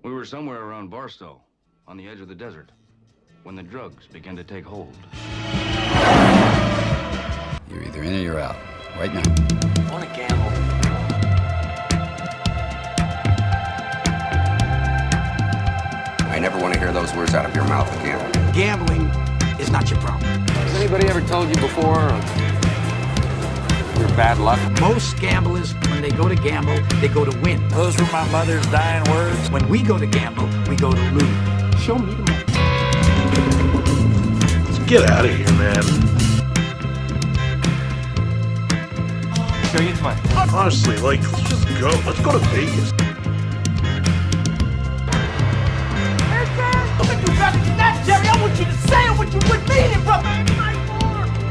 We were somewhere around Barstow, on the edge of the desert, when the drugs began to take hold. You're either in or you're out. Right now. I want to gamble. I never want to hear those words out of your mouth again. Gambling is not your problem. Has anybody ever told you before your bad luck? Most gamblers, when they go to gamble, they go to win. Those were my mother's dying words. When we go to gamble, we go to lose. Show me the money. Let's get out of here, man. Go get money. Honestly, let's just go. Let's go to Vegas. Look at you, brother. Not Jerry. I want you to say what you would mean it, brother.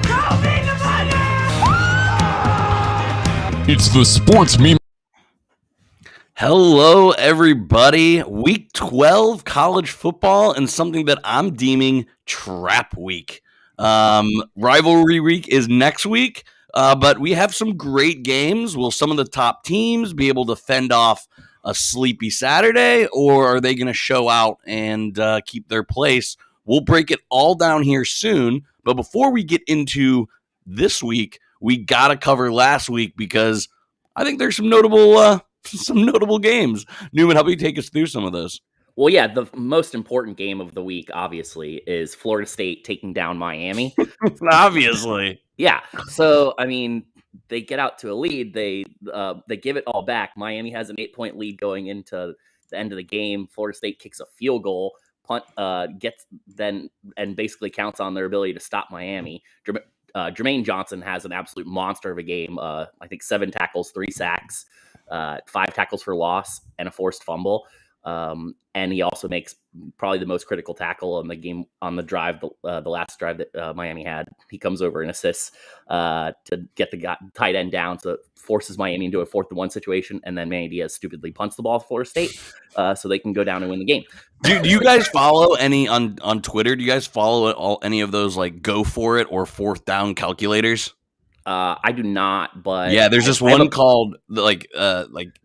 Show me the money! It's the Sports Meme. Hello, everybody. Week 12 college football and something that I'm deeming trap week. Rivalry week is next week, but we have some great games. Will some of the top teams be able to fend off a sleepy Saturday, or are they going to show out and keep their place? We'll break it all down here soon. But before we get into this week, we got to cover last week because I think there's some notable games. Newman, how about you take us through some of those? Well, yeah, the most important game of the week, obviously, is Florida State taking down Miami. Obviously. Yeah. So, I mean, they get out to a lead. They give it all back. Miami has an 8-point lead going into the end of the game. Florida State kicks a field goal, punt, gets then and basically counts on their ability to stop Miami. Jermaine Johnson has an absolute monster of a game. I think 7 tackles, 3 sacks, 5 tackles for loss, and a forced fumble. And he also makes probably the most critical tackle on the game on the drive, the last drive that Miami had. He comes over and assists to get the tight end down, so it forces Miami into a 4th-and-1 situation, and then Manny Diaz stupidly punts the ball to Florida State, so they can go down and win the game. Do you guys follow any on Twitter? Do you guys follow any of those like go for it or 4th down calculators? I do not, but yeah, there's this one called like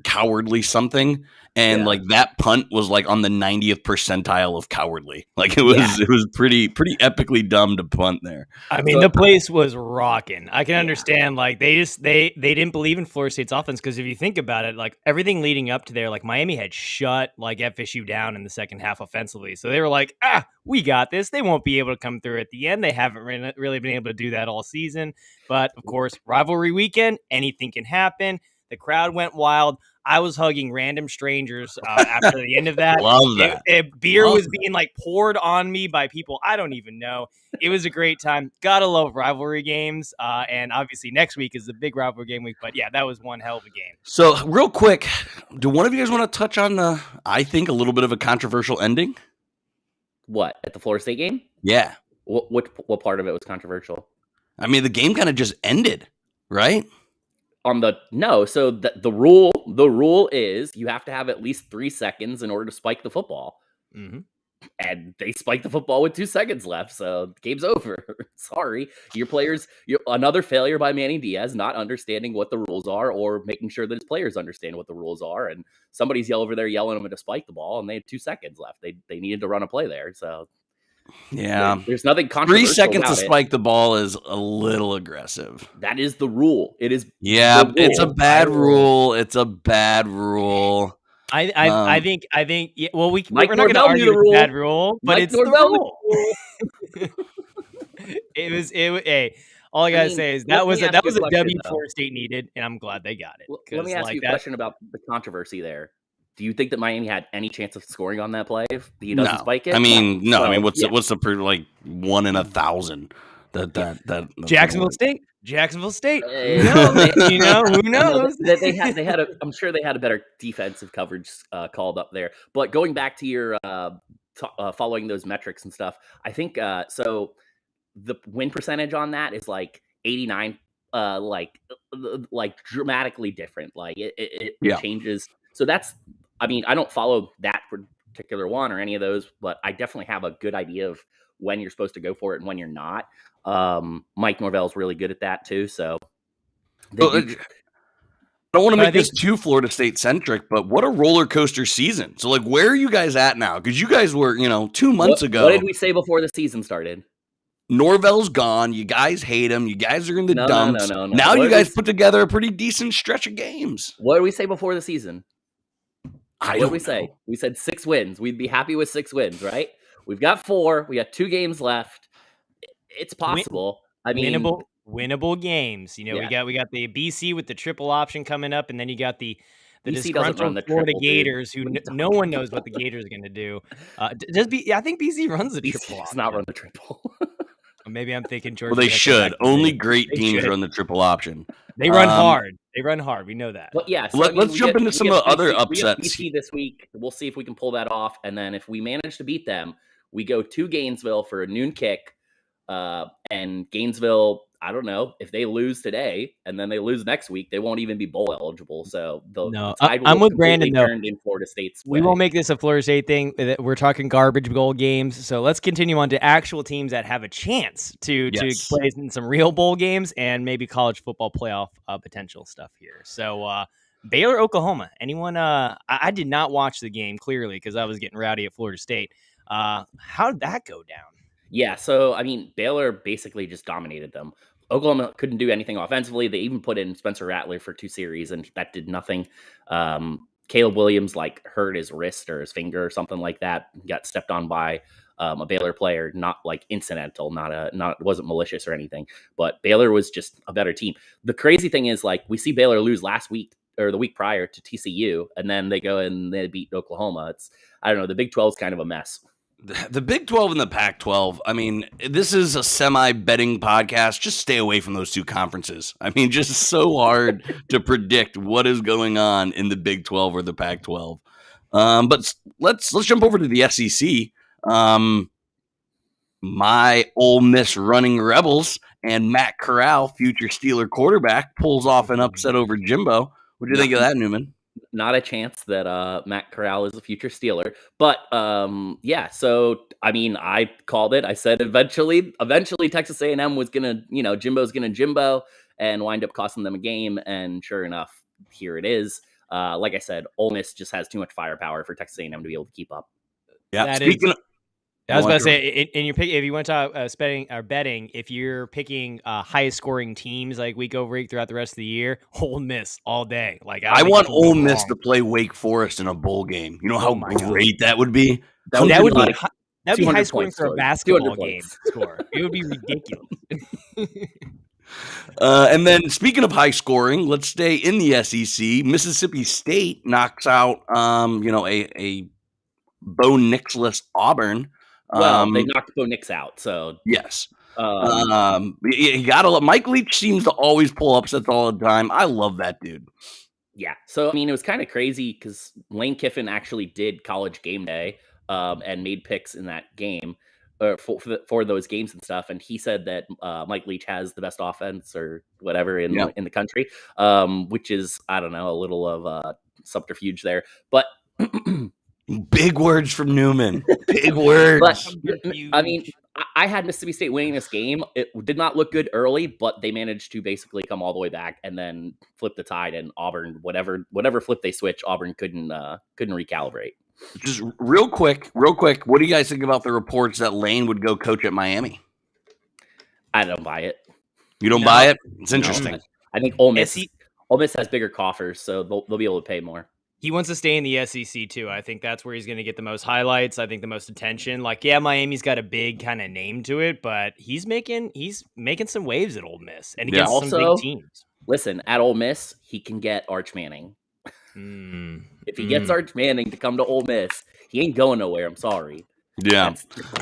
cowardly something, and like that punt was like on the 90th percentile of cowardly. Like it was pretty epically dumb to punt there. I mean, the place was rocking. I can understand like they didn't believe in Florida State's offense because if you think about it, like everything leading up to there, like Miami had shut like FSU down in the second half offensively, so they were like, we got this. They won't be able to come through at the end. They haven't really been able to do that all season. But, of course, rivalry weekend, anything can happen. The crowd went wild. I was hugging random strangers after the end of that. Love that. Beer was being, like, poured on me by people I don't even know. It was a great time. Gotta love rivalry games. And, obviously, next week is the big rivalry game week. But, yeah, that was one hell of a game. So, real quick, do one of you guys want to touch on I think, a little bit of a controversial ending? What, at the Florida State game? Yeah. What part of it was controversial? I mean, the game kind of just ended, right? So the rule is you have to have at least 3 seconds in order to spike the football. Mm-hmm. And they spiked the football with 2 seconds left, so the game's over. Sorry. Your players, another failure by Manny Diaz, not understanding what the rules are or making sure that his players understand what the rules are. And somebody's over there yelling at him to spike the ball, and they had 2 seconds left. They needed to run a play there, so... Yeah, there's nothing controversial. 3 seconds about to spike the ball is a little aggressive. That is the rule. It is. Yeah, it's a bad rule. It's a bad rule. I think. Yeah, well, we're not going to Norvell argue knew the with rule. the bad rule, but Mike it's Norvell the rule. Hey, all I gotta say is that was a W Florida State needed, and I'm glad they got it. Let me ask you a question about the controversy there. Do you think that Miami had any chance of scoring on that play if he doesn't spike it? I mean, no. So, I mean, what's the like 1 in 1,000? That Jacksonville State. Hey, who knows? They had I'm sure they had a better defensive coverage called up there. But going back to your following those metrics and stuff, I think so. The win percentage on that is like 89, like dramatically different. Like it changes. So that's. I mean, I don't follow that particular one or any of those, but I definitely have a good idea of when you're supposed to go for it and when you're not. Mike Norvell's really good at that too. So don't want to But I make this too Florida State centric, but what a roller coaster season. So, like, where are you guys at now? Because you guys were, 2 months ago. What did we say before the season started? Norvell's gone. You guys hate him. You guys are in the dumps. No. Now you guys put together a pretty decent stretch of games. What did we say before the season? What did we say? We said 6 wins. We'd be happy with 6 wins, right? We've got 4. We got 2 games left. It's possible. Winnable games. We got the BC with the triple option coming up, and then you got the disgruntled Florida Gators, who no one knows what the Gators are going to do. I think BC runs the triple. BC does not run the triple. Maybe I'm thinking Georgia. Well, they should. Only great teams run the triple option. They run hard. We know that. But yeah, so let's jump into some of the other upsets. BC this week. We'll see if we can pull that off, and then if we manage to beat them, we go to Gainesville for a noon kick. And Gainesville, I don't know, if they lose today and then they lose next week, they won't even be bowl eligible. So I'm with Brandon though. In Florida State's we won't make this a Florida State thing. We're talking garbage bowl games. So let's continue on to actual teams that have a chance to play in some real bowl games and maybe college football playoff potential stuff here. So Baylor, Oklahoma. Anyone? I did not watch the game clearly because I was getting rowdy at Florida State. How did that go down? Yeah, so, Baylor basically just dominated them. Oklahoma couldn't do anything offensively. They even put in Spencer Rattler for 2 series, and that did nothing. Caleb Williams, hurt his wrist or his finger or something like that. Got stepped on by a Baylor player, not, incidental, wasn't malicious or anything. But Baylor was just a better team. The crazy thing is, we see Baylor lose last week or the week prior to TCU, and then they go and they beat Oklahoma. I don't know, the Big 12 is kind of a mess. The Big 12 and the Pac-12, this is a semi-betting podcast. Just stay away from those 2 conferences. Just so hard to predict what is going on in the Big 12 or the Pac-12. But let's jump over to the SEC. My Ole Miss running Rebels and Matt Corral, future Steeler quarterback, pulls off an upset over Jimbo. What do you think of that, Newman? Not a chance that Matt Corral is a future Steeler. But, so, I called it. I said eventually Texas A&M was going to, Jimbo's going to Jimbo and wind up costing them a game. And sure enough, here it is. Like I said, Ole Miss just has too much firepower for Texas A&M to be able to keep up. Yeah, I was about to say, in your pick, if you went to betting, if you're picking highest scoring teams week over week throughout the rest of the year, Ole Miss all day. I want Ole Miss to play Wake Forest in a bowl game. You know how great that would be? That would be high scoring for a basketball game score. It would be ridiculous. And then speaking of high scoring, let's stay in the SEC. Mississippi State knocks out, a Bo Nix-less Auburn. Well, they knocked Bo Nix out, so yes. You gotta. Mike Leach seems to always pull upsets all the time. I love that dude. Yeah. So it was kind of crazy because Lane Kiffin actually did College Game Day and made picks in that game for those games and stuff. And he said that Mike Leach has the best offense or whatever in the country, which is, I don't know, a little of subterfuge there, but. Big words from Newman. Big words. But, I had Mississippi State winning this game. It did not look good early, but they managed to basically come all the way back and then flip the tide. And Auburn, whatever flip they switch, Auburn couldn't recalibrate. Just real quick. What do you guys think about the reports that Lane would go coach at Miami? I don't buy it. You don't buy it? It's interesting. No. I think Ole Miss has bigger coffers, so they'll be able to pay more. He wants to stay in the SEC too. I think that's where he's going to get the most highlights. I think the most attention. Miami's got a big kind of name to it, but he's making some waves at Ole Miss and against some big teams. Listen, at Ole Miss, he can get Arch Manning. If he gets Arch Manning to come to Ole Miss, he ain't going nowhere. I'm sorry. Yeah,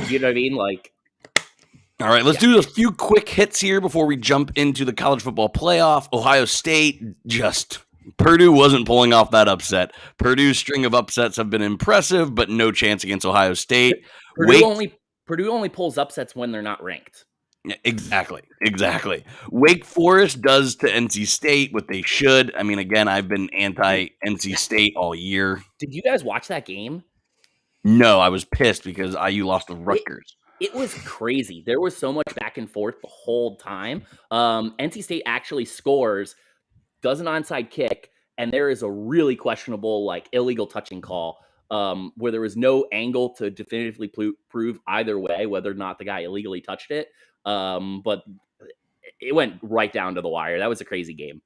you know what I mean? All right, let's do a few quick hits here before we jump into the college football playoff. Ohio State Purdue wasn't pulling off that upset. Purdue's string of upsets have been impressive, but no chance against Ohio State. Purdue only pulls upsets when they're not ranked. Exactly. Wake Forest does to NC State what they should. Again, I've been anti-NC State all year. Did you guys watch that game? No, I was pissed because IU lost to Rutgers. It was crazy. There was so much back and forth the whole time. NC State actually scores, does an onside kick, and there is a really questionable, like, illegal touching call where there was no angle to definitively prove either way whether or not the guy illegally touched it. But it went right down to the wire. That was a crazy game.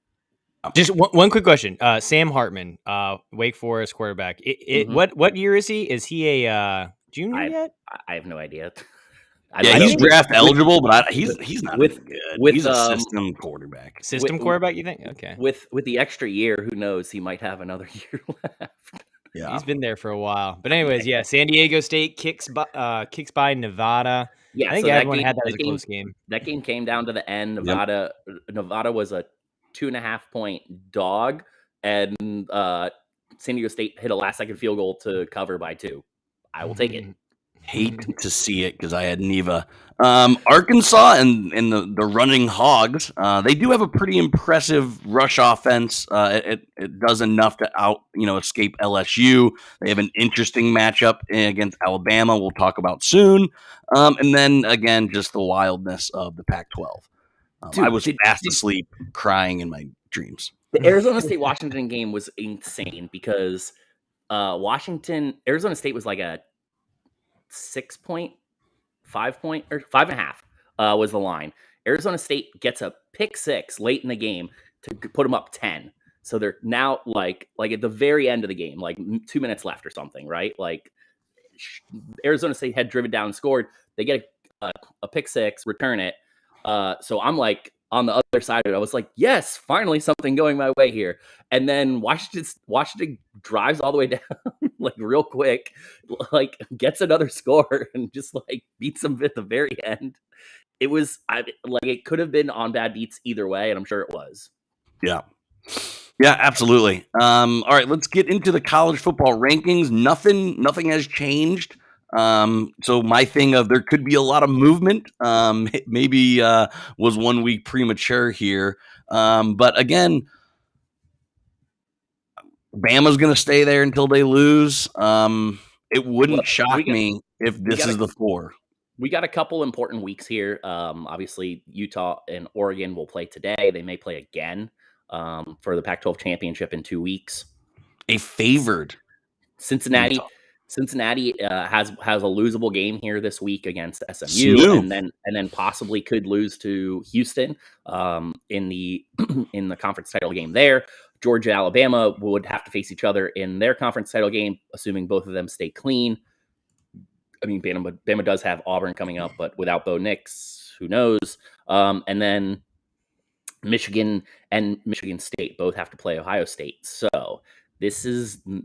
Just one quick question. Sam Hartman, Wake Forest quarterback. What year is he? Is he a junior yet? I have no idea. He's draft eligible, but he's not good. He's a system quarterback. Quarterback, you think? Okay. With the extra year, who knows? He might have another year left. Yeah, he's been there for a while. But anyways, yeah, San Diego State kicks by Nevada. Yeah, I think everyone had that as a close game. That game came down to the end. Nevada was a 2.5-point dog, and San Diego State hit a last-second field goal to cover by 2. I will take it. Hate to see it because I had Neva. Arkansas and the running Hogs, they do have a pretty impressive rush offense. It does enough to escape LSU. They have an interesting matchup against Alabama we'll talk about soon. And then, again, just the wildness of the Pac-12. I was fast asleep crying in my dreams. The Arizona State-Washington game was insane because Arizona State was like a 6-point, 5-point, or 5.5 was the line. Arizona State gets a pick 6 late in the game to put them up 10. So they're now like at the very end of the game, like 2 minutes left or something, right? Like Arizona State had driven down and scored. They get a pick 6, return it. So I'm like on the other side of it. I was like, yes, finally something going my way here. And then Washington drives all the way down like real quick, like gets another score and just like beats them at the very end. It was it could have been on bad beats either way, and I'm sure it was. Yeah, absolutely. All right, let's get into the college football rankings. Nothing has changed. So my thing of there could be a lot of movement, maybe was 1 week premature here. But again, Bama's going to stay there until they lose. It wouldn't shock me if this is the 4. We got a couple important weeks here. Obviously, Utah and Oregon will play today. They may play again for the Pac-12 championship in 2 weeks. A favored Cincinnati. Utah. Cincinnati has a losable game here this week against SMU, and then possibly could lose to Houston in the conference title game there. Georgia, Alabama would have to face each other in their conference title game, assuming both of them stay clean. I mean, Bama does have Auburn coming up, but without Bo Nix, who knows? And then Michigan and Michigan State both have to play Ohio State. So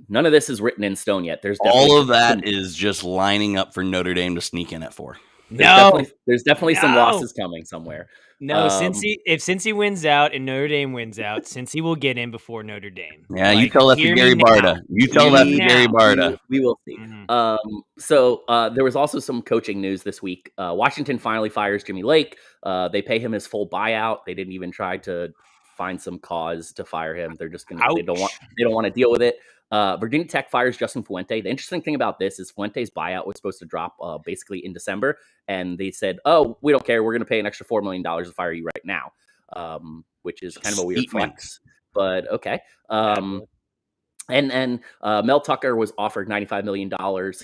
none of this is written in stone yet. There's all of that is just lining up for Notre Dame to sneak in at 4. There's definitely some losses coming somewhere. No, if Cincy wins out and Notre Dame wins out, Cincy will get in before Notre Dame. Yeah, you tell that to Gary Barta. You tell that to Gary Barta. We will see. Mm-hmm. So there was also some coaching news this week. Washington finally fires Jimmy Lake. They pay him his full buyout. They didn't even try to find some cause to fire him. They're just they don't want to deal with it. Virginia Tech fires Justin Fuente. The interesting thing about this is Fuente's buyout was supposed to drop basically in December, and they said, "Oh, we don't care. We're going to pay an extra $4 million to fire you right now," which is kind of a weird flex, but okay. And Mel Tucker was offered $95 million.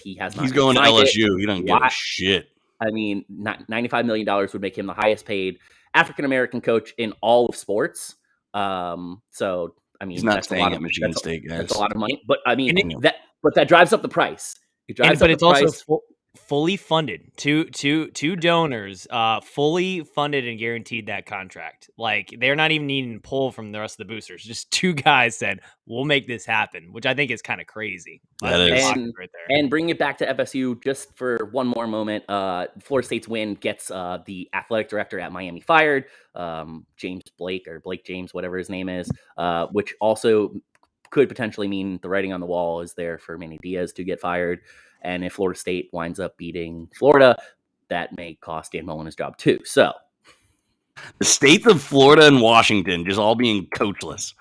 He has not. He's going to LSU. He doesn't give a shit. I mean, $95 million would make him the highest paid African American coach in all of sports. So. I mean, he's not staying at Michigan State, guys. That's a lot of money, but I mean that drives up the price. It's also fully funded. Two donors, fully funded and guaranteed that contract. Like they're not even needing to pull from the rest of the boosters. Just 2 guys said, "We'll make this happen," which I think is kind of crazy. That is right there. And bringing it back to FSU just for one more moment. Florida State's win gets the athletic director at Miami fired. James Blake or Blake James, whatever his name is, which also could potentially mean the writing on the wall is there for Manny Diaz to get fired. And if Florida State winds up beating Florida, that may cost Dan Mullen his job too. So the states of Florida and Washington just all being coachless.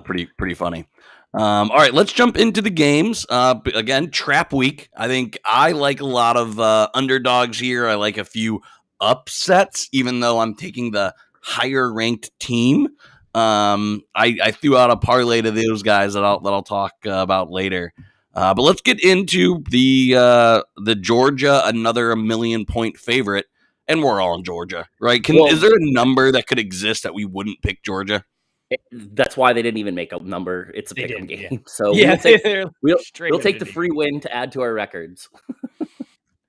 Pretty funny. All right, let's jump into the games. Again, trap week. I think I like a lot of underdogs here. I like a few upsets, even though I'm taking the higher ranked team. I threw out a parlay to those guys that I'll talk about later. But let's get into the Georgia, another 1,000,000-point favorite, and we're all in Georgia, right? Is there a number that could exist that we wouldn't pick Georgia? That's why they didn't even make a number. It's a pick'em game. Yeah. So we'll take the free win to add to our records.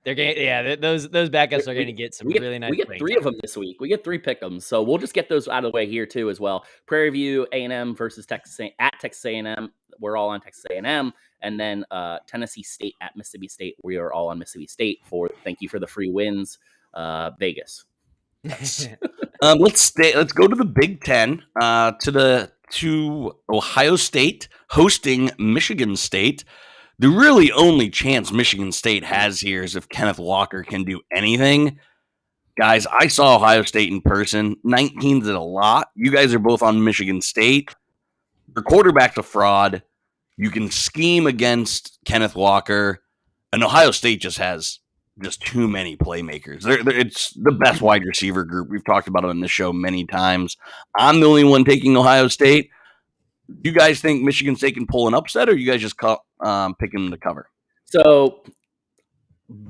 They're getting, those backups are going to get some really nice. We get 3 of them this week. We get 3 pick'ems, so we'll just get those out of the way here too as well. Prairie View A&M versus Texas A&M. We're all on Texas A&M, and then Tennessee State at Mississippi State. We are all on Mississippi State. Thank you for the free wins, Vegas. Let's go to the Big Ten, to Ohio State hosting Michigan State. The really only chance Michigan State has here is if Kenneth Walker can do anything. Guys, I saw Ohio State in person. 19's a lot. You guys are both on Michigan State. Your quarterback's a fraud. You can scheme against Kenneth Walker. And Ohio State just has too many playmakers. It's the best wide receiver group. We've talked about it on this show many times. I'm the only one taking Ohio State. Do you guys think Michigan State can pull an upset, or you guys just picking the cover? So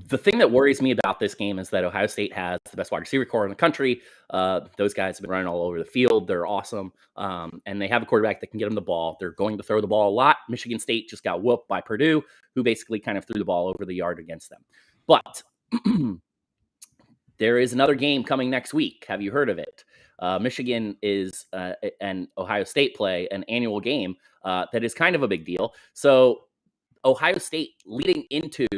the thing that worries me about this game is that Ohio State has the best wide receiver core in the country. Those guys have been running all over the field. They're awesome. And they have a quarterback that can get them the ball. They're going to throw the ball a lot. Michigan State just got whooped by Purdue, who basically kind of threw the ball over the yard against them. But there is another game coming next week. Have you heard of it? Michigan is and Ohio State play an annual game that is kind of a big deal. So Ohio State, leading into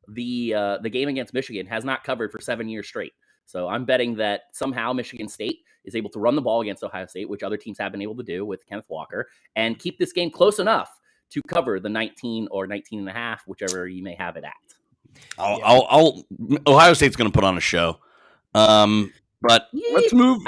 the game against Michigan, has not covered for 7 years straight. So I'm betting that somehow Michigan State is able to run the ball against Ohio State, which other teams have been able to do with Kenneth Walker, and keep this game close enough to cover the 19 or 19 and a half, whichever you may have it at. Ohio State's going to put on a show. But let's move.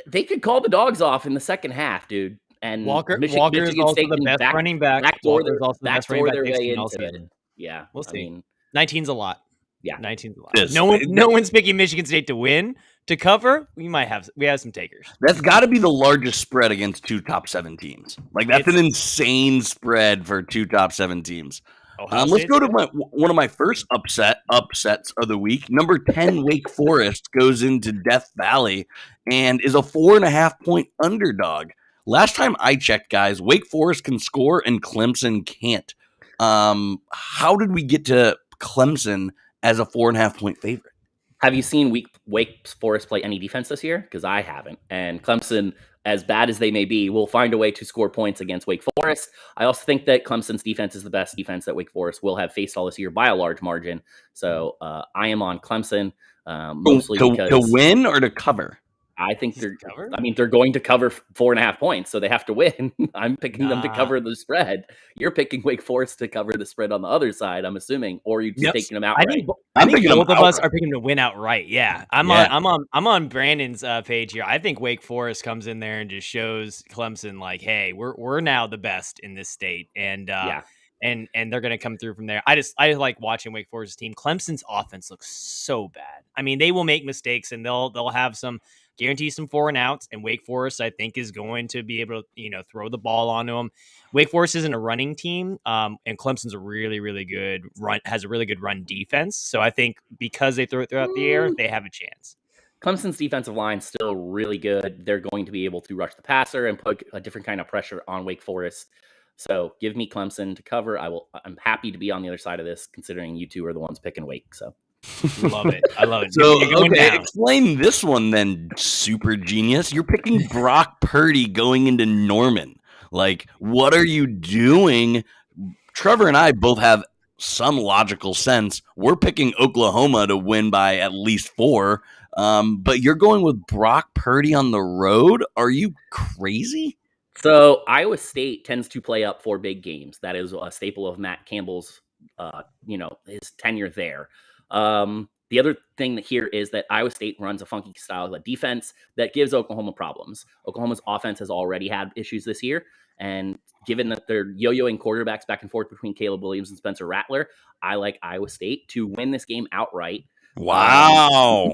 They could call the dogs off in the second half, dude. And Walker is also the best running back. Backdoor their way into it. Yeah, we'll see. 19's a lot. Yeah, 19's a lot. No one's picking Michigan State to win. To cover, we have some takers. That's got to be the largest spread against 2 top 7 teams. Like, that's an insane spread for 2 top 7 teams. Let's go to one of my first upsets of the week. Number 10, Wake Forest goes into Death Valley and is a 4.5-point underdog. Last time I checked, guys, Wake Forest can score and Clemson can't. How did we get to Clemson as a 4.5-point favorite? Have you seen Wake Forest play any defense this year? Because I haven't. And Clemson, as bad as they may be, will find a way to score points against Wake Forest. I also think that Clemson's defense is the best defense that Wake Forest will have faced all this year by a large margin. So I am on Clemson mostly because to win or to cover. I think they're going to cover 4.5 points, so they have to win. I'm picking them to cover the spread. You're picking Wake Forest to cover the spread on the other side, I'm assuming, or you're just taking them outright. I think both of us are picking them to win outright. Yeah, I'm on Brandon's page here. I think Wake Forest comes in there and just shows Clemson like, hey, we're now the best in this state, and they're going to come through from there. I like watching Wake Forest's team. Clemson's offense looks so bad. I mean, they will make mistakes and they'll have some. Guarantee some 4 and outs, and Wake Forest, I think, is going to be able to, throw the ball onto them. Wake Forest isn't a running team, and Clemson's a really, really good has a really good run defense. So I think because they throw it throughout the air, they have a chance. Clemson's defensive line still really good. They're going to be able to rush the passer and put a different kind of pressure on Wake Forest. So give me Clemson to cover. I'm happy to be on the other side of this, considering you two are the ones picking Wake. So. Love it. I love it. So, okay, explain this one then, super genius. You're picking Brock Purdy going into Norman. Like, what are you doing? Trevor and I both have some logical sense. We're picking Oklahoma to win by at least 4. But you're going with Brock Purdy on the road? Are you crazy? So Iowa State tends to play up for big games. That is a staple of Matt Campbell's, his tenure there. The other thing here is that Iowa State runs a funky style of defense that gives Oklahoma problems. Oklahoma's offense has already had issues this year. And given that they're yo-yoing quarterbacks back and forth between Caleb Williams and Spencer Rattler, I like Iowa State to win this game outright. Wow.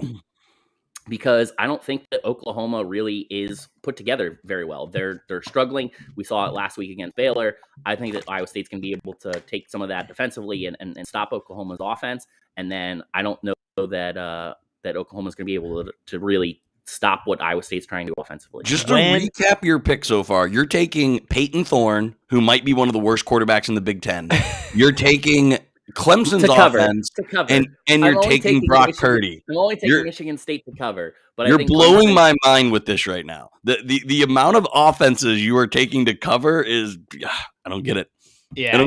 because I don't think that Oklahoma really is put together very well. They're struggling. We saw it last week against Baylor. I think that Iowa State's going to be able to take some of that defensively and stop Oklahoma's offense. And then I don't know that that Oklahoma's going to be able to really stop what Iowa State's trying to do offensively. Just to recap your pick so far, you're taking Peyton Thorne, who might be one of the worst quarterbacks in the Big Ten. You're taking Clemson's offense, and you're taking Brock Purdy. I'm only taking Michigan State to cover, but you're I think blowing my mind with this right now. The amount of offenses you are taking to cover is, I don't get it. Yeah,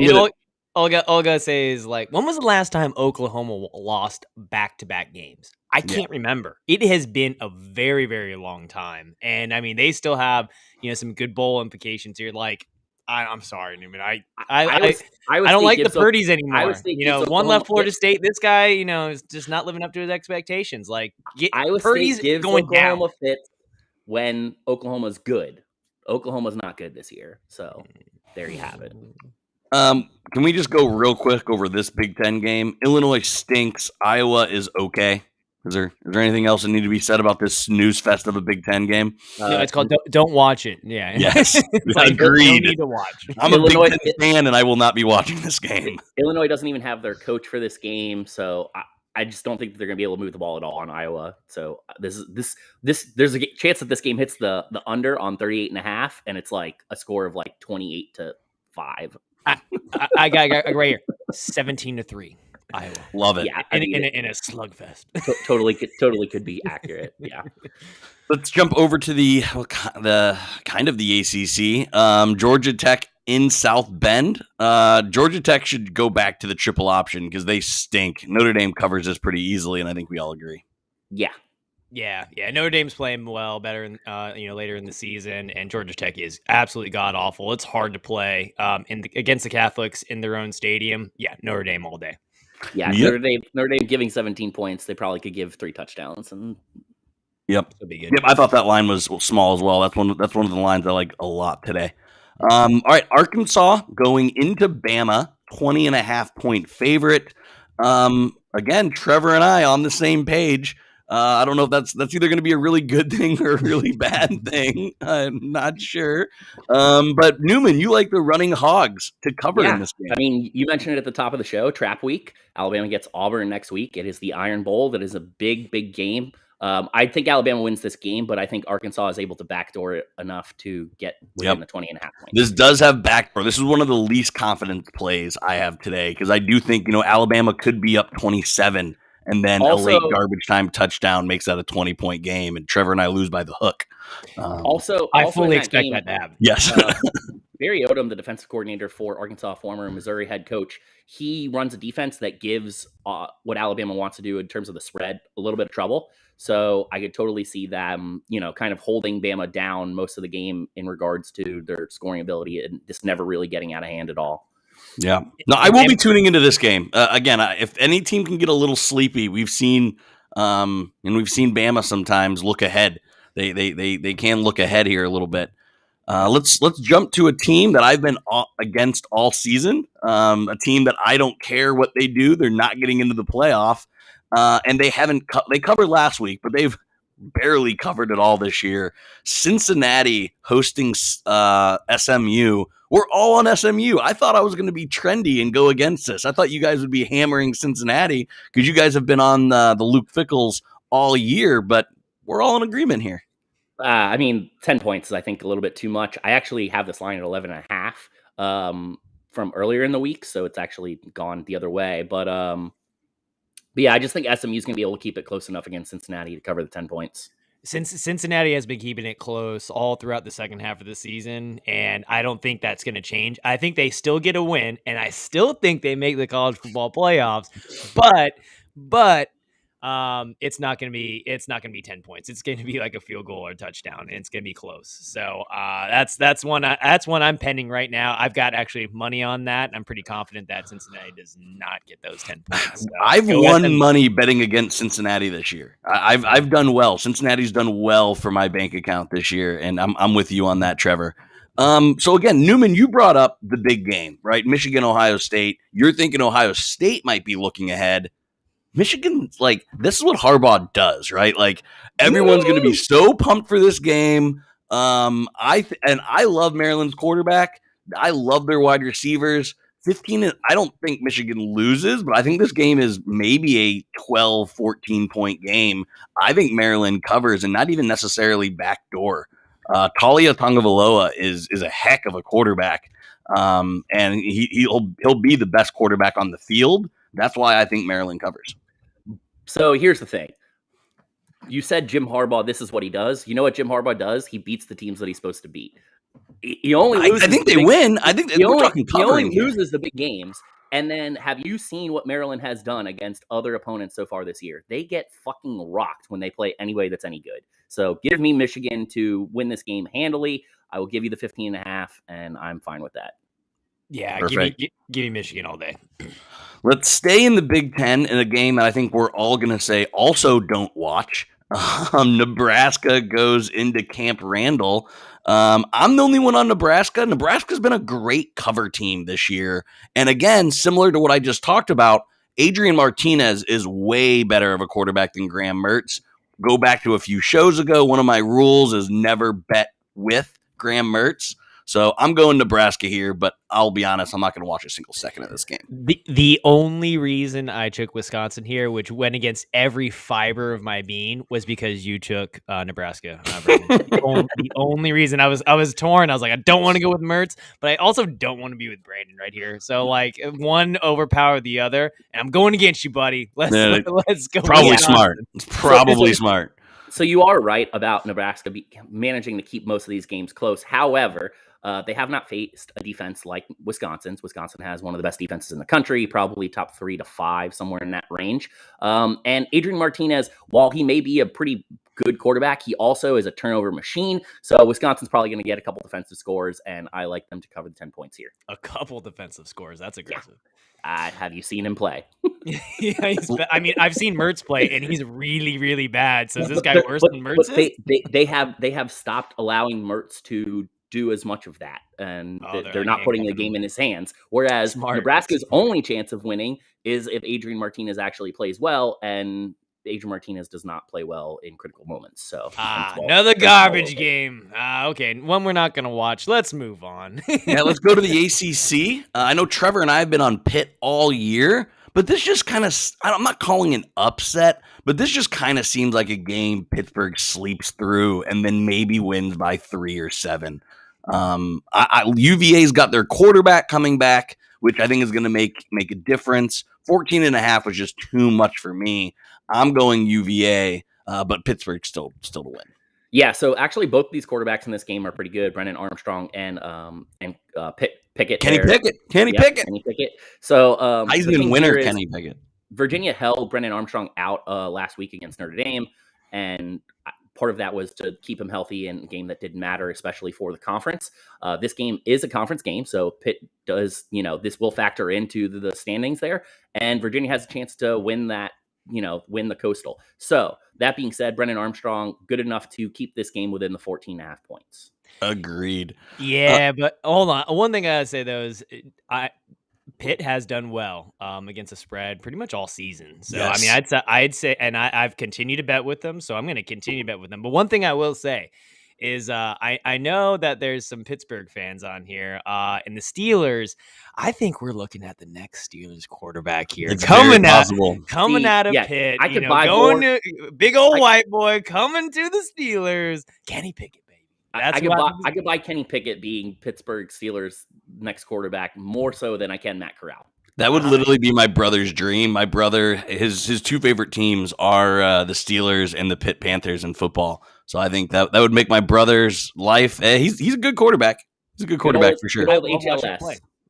all I gotta say is, like, when was the last time Oklahoma lost back-to-back games? I can't remember. It has been a very, very long time, and I mean, they still have some good bowl implications here. Like, I'm sorry, Newman. I don't like the Purdy's anymore. One left Florida State. This guy, is just not living up to his expectations. Like, Purdy's gives going Oklahoma down. fits when Oklahoma's good. Oklahoma's not good this year, so there you have it. Can we just go real quick over this Big Ten game? Illinois stinks. Iowa is okay. Is there anything else that need to be said about this snooze fest of a Big Ten game? It's called Don't Watch It. Yeah. Yes. Like, agreed. Don't need to watch. I'm a Big Ten fan, and I will not be watching this game. Illinois doesn't even have their coach for this game, so I just don't think that they're going to be able to move the ball at all on Iowa. So there's a chance that this game hits the under on 38.5, and it's like a score of like 28-5. I got right here, 17-3, Iowa. Love it. Yeah, in a slugfest. Totally could be accurate. Yeah. Let's jump over to the kind of the ACC. Georgia Tech in South Bend. Georgia Tech should go back to the triple option because they stink. Notre Dame covers this pretty easily, and I think we all agree. Yeah. Yeah. Notre Dame's playing well, better, later in the season, and Georgia Tech is absolutely god awful. It's hard to play against the Catholics in their own stadium. Yeah, Notre Dame all day. Yeah, yep. Notre Dame giving 17 points, they probably could give 3 touchdowns, and yep, it'll be good. Yep, I thought that line was small as well. That's one of the lines I like a lot today. All right, Arkansas going into Bama, 20.5 point favorite. Again, Trevor and I on the same page. I don't know if that's either going to be a really good thing or a really bad thing. I'm not sure. But Newman, you like the running hogs to cover in this game. I mean, you mentioned it at the top of the show, Trap Week. Alabama gets Auburn next week. It is the Iron Bowl. That is a big, big game. I think Alabama wins this game, but I think Arkansas is able to backdoor it enough to get within the 20.5 points. This does have backdoor. This is one of the least confident plays I have today because I do think, Alabama could be up 27 and then a late garbage time touchdown makes that a 20-point game, and Trevor and I lose by the hook. I fully expect that to happen. Yes. Barry Odom, the defensive coordinator for Arkansas, former Missouri head coach, he runs a defense that gives what Alabama wants to do in terms of the spread a little bit of trouble. So I could totally see them, kind of holding Bama down most of the game in regards to their scoring ability and just never really getting out of hand at all. Yeah. No, I will be tuning into this game. Again, if any team can get a little sleepy, we've seen Bama sometimes look ahead. They can look ahead here a little bit. Let's jump to a team that I've been against all season. A team that I don't care what they do. They're not getting into the playoff. And they covered last week, but they've barely covered it all this year. Cincinnati hosting SMU. We're all on SMU. I thought I was going to be trendy and go against this. I thought you guys would be hammering Cincinnati because you guys have been on the Luke Fickles all year, but we're all in agreement here. 10 points is, I think, a little bit too much. I actually have this line at 11.5 from earlier in the week, so it's actually gone the other way. But yeah, I just think SMU is going to be able to keep it close enough against Cincinnati to cover the 10 points. Since Cincinnati has been keeping it close all throughout the second half of the season, and I don't think that's going to change. I think they still get a win, and I still think they make the college football playoffs. But it's not going to be 10 points. It's going to be like a field goal or a touchdown, and it's going to be close. So that's one I'm pending right now. I've got actually money on that. I'm pretty confident that Cincinnati does not get those 10 points. So I've won money betting against Cincinnati this year. I've done well. Cincinnati's done well for my bank account this year, and I'm with you on that, Trevor. So again, Newman, you brought up the big game, right? Michigan, Ohio State. You're thinking Ohio State might be looking ahead. Michigan's like, this is what Harbaugh does, right? Like, everyone's going to be so pumped for this game. I love Maryland's quarterback. I love their wide receivers. 15, I don't think Michigan loses, but I think this game is maybe a 12, 14-point game. I think Maryland covers, and not even necessarily backdoor. Talia Tagovailoa is a heck of a quarterback, and he'll be the best quarterback on the field. That's why I think Maryland covers. So here's the thing. You said Jim Harbaugh, this is what he does. You know what Jim Harbaugh does? He beats the teams that he's supposed to beat. He only loses. I think they win. I think we're talking covering. He only loses the big games. And then have you seen what Maryland has done against other opponents so far this year? They get fucking rocked when they play anybody that's any good. So give me Michigan to win this game handily. I will give you the 15.5, and I'm fine with that. Yeah, give me Michigan all day. Let's stay in the Big Ten in a game that I think we're all going to say also don't watch. Nebraska goes into Camp Randall. I'm the only one on Nebraska. Nebraska's been a great cover team this year. And again, similar to what I just talked about, Adrian Martinez is way better of a quarterback than Graham Mertz. Go back to a few shows ago. One of my rules is never bet with Graham Mertz. So I'm going Nebraska here, but I'll be honest, I'm not going to watch a single second of this game. The only reason I took Wisconsin here, which went against every fiber of my being, was because you took Nebraska. The only reason I was torn. I was like, I don't want to go with Mertz, but I also don't want to be with Brandon right here. So like one overpowered the other, and I'm going against you, buddy. Let's go. Probably smart. It's probably smart. So you are right about Nebraska managing to keep most of these games close. However, they have not faced a defense like Wisconsin's. Wisconsin has one of the best defenses in the country, probably top 3 to 5, somewhere in that range. And Adrian Martinez, while he may be a pretty good quarterback, he also is a turnover machine. So Wisconsin's probably going to get a couple defensive scores, and I like them to cover the 10 points here. A couple defensive scores. That's aggressive. Yeah. Have you seen him play? Yeah, I've seen Mertz play, and he's really, really bad. So is this guy worse than Mertz? They have stopped allowing Mertz to do as much of that, and they're not putting the game in his hands. Whereas Nebraska's only chance of winning is if Adrian Martinez actually plays well, and Adrian Martinez does not play well in critical moments. So another garbage game. Okay, one we're not going to watch. Let's move on. Yeah, let's go to the ACC. I know Trevor and I have been on Pitt all year, but this just kind of, I'm not calling an upset, but this just kind of seems like a game Pittsburgh sleeps through and then maybe wins by 3 or 7. UVA's got their quarterback coming back, which I think is going to make a difference. 14.5 was just too much for me. I'm going UVA, but Pittsburgh still to win. Yeah, so actually both of these quarterbacks in this game are pretty good. Brennan Armstrong and Pickett. Kenny Pickett. So Heisman winner Kenny Pickett. Virginia held Brennan Armstrong out last week against Notre Dame, and part of that was to keep him healthy in a game that didn't matter, especially for the conference. This game is a conference game, so Pitt does, this will factor into the standings there, and Virginia has a chance to win that, win the Coastal. So that being said, Brennan Armstrong, good enough to keep this game within the 14.5 points. Agreed. Yeah, but hold on. One thing I gotta say though is Pitt has done well against the spread pretty much all season. So yes. I mean, I'd say, and I've continued to bet with them, so I'm going to continue to bet with them. But one thing I will say is I know that there's some Pittsburgh fans on here, and the Steelers. I think we're looking at the next Steelers quarterback here. It's coming out of Pitt. I could buy going to big old white boy coming to the Steelers. Kenny Pickett. I could buy Kenny Pickett being Pittsburgh Steelers' next quarterback more so than I can Matt Corral. That would literally be my brother's dream. My brother, his 2 favorite teams are the Steelers and the Pitt Panthers in football. So I think that would make my brother's life. He's a good quarterback. He's a good quarterback for sure.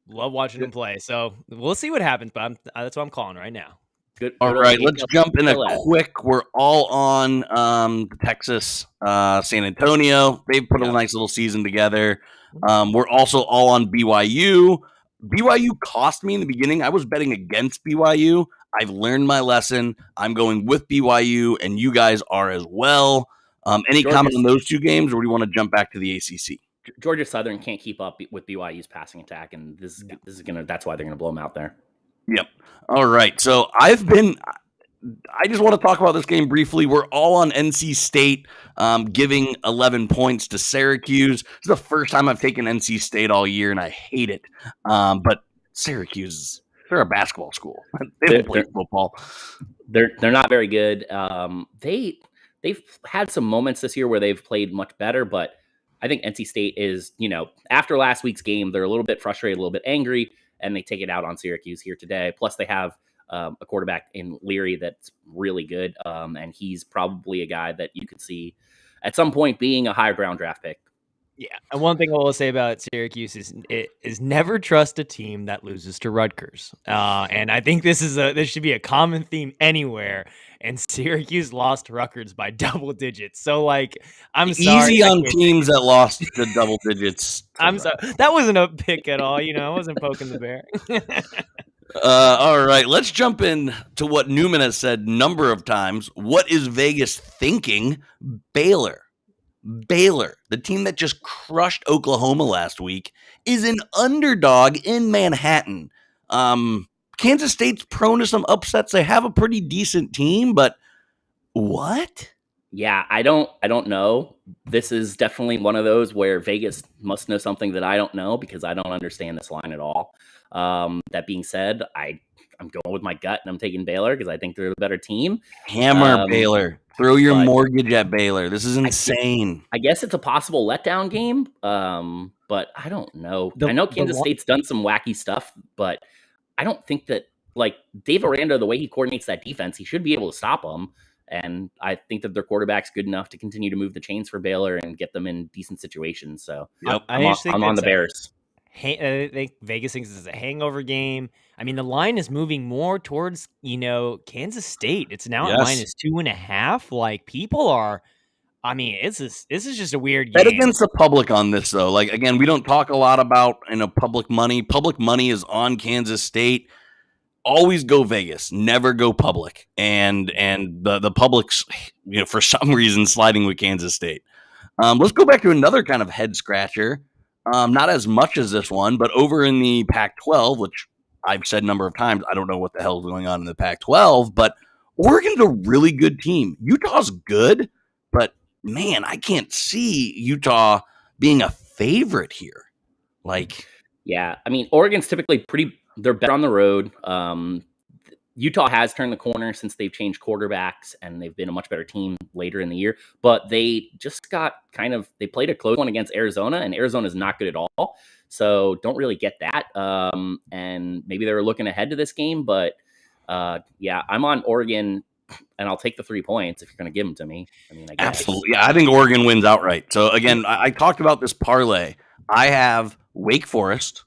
Love watching him play. So we'll see what happens, but that's what I'm calling right now. Good. All right, let's jump in a quick. We're all on Texas, San Antonio. They put a nice little season together. We're also all on BYU. BYU cost me in the beginning. I was betting against BYU. I've learned my lesson. I'm going with BYU, and you guys are as well. Any comment on those 2 games, or do you want to jump back to the ACC? Georgia Southern can't keep up with BYU's passing attack, and this is gonna. That's why they're gonna blow them out there. Yep. All right. So I just want to talk about this game briefly. We're all on NC State, giving 11 points to Syracuse. This is the first time I've taken NC State all year, and I hate it. But Syracuse, they're a basketball school. They don't play football. They're not very good. They've had some moments this year where they've played much better, but I think NC State is, after last week's game, they're a little bit frustrated, a little bit angry, and they take it out on Syracuse here today. Plus, they have a quarterback in Leary that's really good, and he's probably a guy that you could see at some point being a higher round draft pick. Yeah, and one thing I will say about Syracuse is never trust a team that loses to Rutgers. And I think this should be a common theme anywhere. And Syracuse lost to Rutgers by double digits. So, I'm sorry. Easy on teams that lost to double digits. I'm sorry. That wasn't a pick at all. I wasn't poking the bear. All right, let's jump in to what Newman has said number of times. What is Vegas thinking? Baylor, the team that just crushed Oklahoma last week, is an underdog in Manhattan. Kansas State's prone to some upsets. They have a pretty decent team, but what? Yeah, I don't know. This is definitely one of those where Vegas must know something that I don't know because I don't understand this line at all. That being said, I'm going with my gut and I'm taking Baylor because I think they're the better team. Hammer Baylor. Throw your mortgage at Baylor. This is insane. I guess it's a possible letdown game, but I don't know. I know Kansas State's done some wacky stuff, but I don't think that, Dave Aranda, the way he coordinates that defense, he should be able to stop them. And I think that their quarterback's good enough to continue to move the chains for Baylor and get them in decent situations. So I'm on the Bears. I think Vegas thinks this is a hangover game. I mean, the line is moving more towards, Kansas State. It's now at -2.5. People are, this is just a weird game. Bet against the public on this, though. Again, we don't talk a lot about, public money. Public money is on Kansas State. Always go Vegas, never go public. And the public's, for some reason, sliding with Kansas State. Let's go back to another kind of head scratcher. Not as much as this one, but over in the Pac-12, which I've said a number of times, I don't know what the hell is going on in the Pac-12, but Oregon's a really good team. Utah's good, but man, I can't see Utah being a favorite here. Yeah, Oregon's typically they're better on the road. Utah has turned the corner since they've changed quarterbacks and they've been a much better team later in the year, but they just got they played a close one against Arizona, and Arizona's not good at all. So don't really get that. And maybe they were looking ahead to this game, but yeah, I'm on Oregon and I'll take the 3 points if you're going to give them to me. I guess. Absolutely. Yeah, I think Oregon wins outright. So again, I talked about this parlay. I have Wake Forest,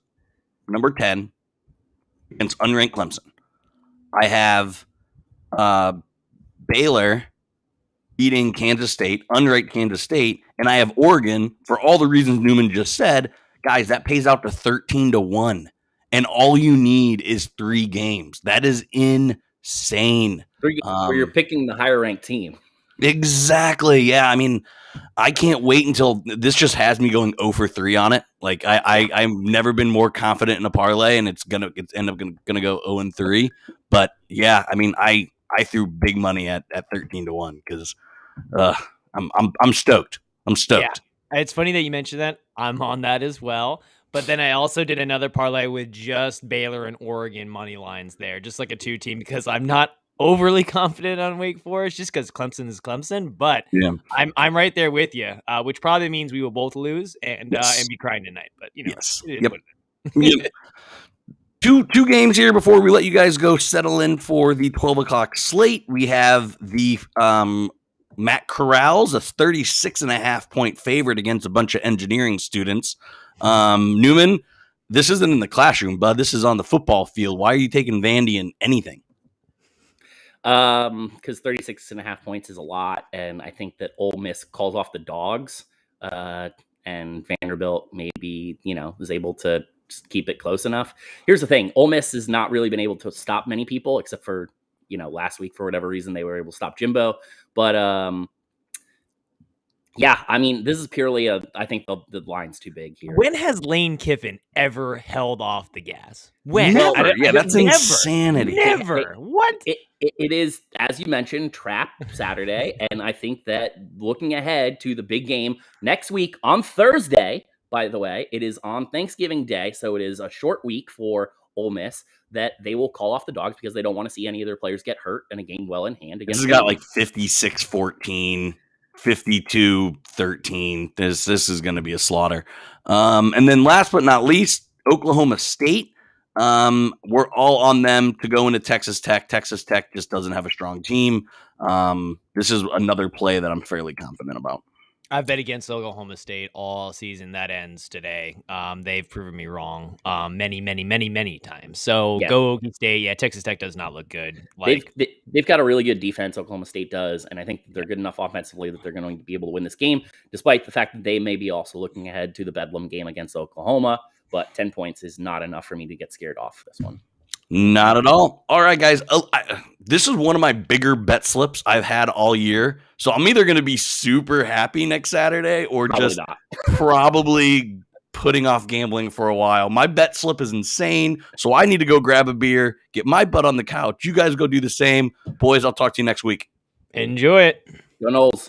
number 10, against unranked Clemson. I have Baylor beating Kansas State, unranked Kansas State, and I have Oregon for all the reasons Newman just said. Guys, that pays out to 13-1, and all you need is 3 games. That is insane. Where you're picking the higher ranked team. Exactly. Yeah. I can't wait until this just has me going 0 for 3 on it. I've never been more confident in a parlay, and it's gonna go 0 3. But yeah, I threw big money at 13-1 because I'm stoked. I'm stoked. Yeah. It's funny that you mentioned that. I'm on that as well. But then I also did another parlay with just Baylor and Oregon money lines there, just like a 2-team, because I'm not overly confident on Wake Forest just because Clemson is Clemson, but yeah. I'm right there with you, which probably means we will both lose and be crying tonight. But yes. Yep. Two games here before we let you guys go settle in for the 12 o'clock slate. We have the Matt Corral's a 36.5 point favorite against a bunch of engineering students. Newman, this isn't in the classroom, bud. This is on the football field. Why are you taking Vandy in anything? Because 36.5 points is a lot, and I think that Ole Miss calls off the dogs, and Vanderbilt maybe is able to just keep it close enough. Here's the thing: Ole Miss has not really been able to stop many people, except for last week for whatever reason they were able to stop Jimbo. But Yeah, I mean, this is purely I think the line's too big here. When has Lane Kiffin ever held off the gas? When? Never. Yeah, that's never. insanity. Never. What? It is, as you mentioned, Trap Saturday, and I think that looking ahead to the big game next week on Thursday, by the way, it is on Thanksgiving Day, so it is a short week for Ole Miss, that they will call off the Dogs because they don't want to see any of their players get hurt in a game well in hand. This has got like 56-14. 52-13. This is going to be a slaughter. And then last but not least, Oklahoma State. We're all on them to go into Texas Tech. Texas Tech just doesn't have a strong team. This is another play that I'm fairly confident about. I've bet against Oklahoma State all season. That ends today. They've proven me wrong many times. So go Oklahoma State. Yeah, Texas Tech does not look good. They've got a really good defense, Oklahoma State does, and I think they're good enough offensively that they're going to be able to win this game, despite the fact that they may be also looking ahead to the Bedlam game against Oklahoma. But 10 points is not enough for me to get scared off this one. Not at all. All right, guys. This is one of my bigger bet slips I've had all year. So I'm either going to be super happy next Saturday or probably putting off gambling for a while. My bet slip is insane. So I need to go grab a beer, get my butt on the couch. You guys go do the same. Boys, I'll talk to you next week. Enjoy it. Go Noles.